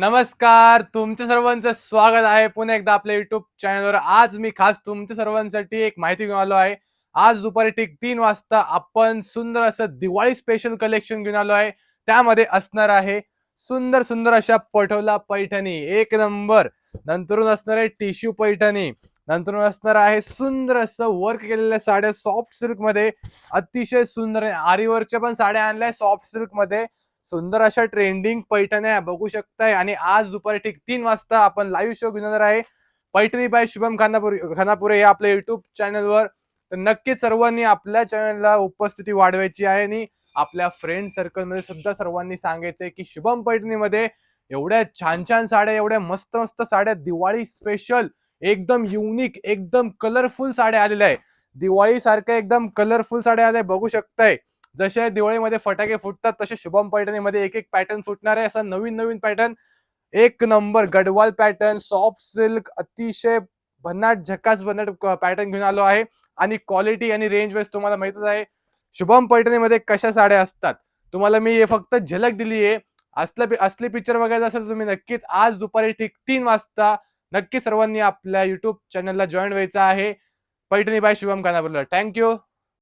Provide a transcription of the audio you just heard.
नमस्कार, तुमच्या सर्वांचं स्वागत आहे पुन्हा एकदा आपल्या युट्यूब चॅनलवर. आज मी खास तुमच्या सर्वांसाठी एक माहिती घेऊन आलो आहे. आज दुपारी ठीक 3 वाजता आपण सुंदर असं दिवाळी स्पेशल कलेक्शन घेऊन आलो आहे. त्यामध्ये असणार आहे सुंदर सुंदर अशा पटोला पैठणी एक नंबर, नंतरून असणार आहे टिश्यू पैठणी, नंतरून असणार आहे सुंदर असं वर्क केलेल्या साड्या सॉफ्ट सिल्क मध्ये, अतिशय सुंदर आरीवर्कच्या पण साड्या आणल्या सॉफ्ट सिल्क मध्ये. सुंदर अशा ट्रेंडिंग पैठण्या बघू शकताय. आणि आज दुपारी ठीक 3 वाजता आपण लाईव्ह शो घेऊन येणार आहे पैठणी बाय शुभम खानापुरे या आपल्या युट्यूब चॅनलवर. तर नक्कीच सर्वांनी आपल्या चॅनलला उपस्थिती वाढवायची आहे आणि आपल्या फ्रेंड सर्कल मध्ये सुद्धा सर्वांनी सांगायचंय की शुभम पैठणीमध्ये एवढ्या छान छान साड्या, एवढ्या मस्त मस्त साड्या, दिवाळी स्पेशल एकदम युनिक, एकदम कलरफुल साड्या आलेल्या आहे. दिवाळी सारख्या एकदम कलरफुल साड्या आल्या बघू शकताय. जसे दिवाळीमध्ये फटाके फुटतात तसे शुभम पैठणीमध्ये एक एक पॅटर्न फुटणार आहे. असा नवीन नवीन पॅटर्न, एक number Gadwal pattern, soft silk, अतिशय भन्नाट झकास भन्नाट पॅटर्न घेऊन आलो आहे. आणि क्वालिटी आणि रेंज वाईज तुम्हाला माहितच आहे शुभम पैठणीमध्ये कशा साड्या असतात. तुम्हाला मी हे फक्त झलक दिली आहे. असली पिक्चर बघायचं असेल तुम्ही नक्कीच आज दुपारी ठीक 3 वाजता नक्की सर्वांनी आपल्या युट्यूब चॅनलला जॉईन व्हायचं आहे पैठणी बाय शुभम खानापूरला. थँक्यू.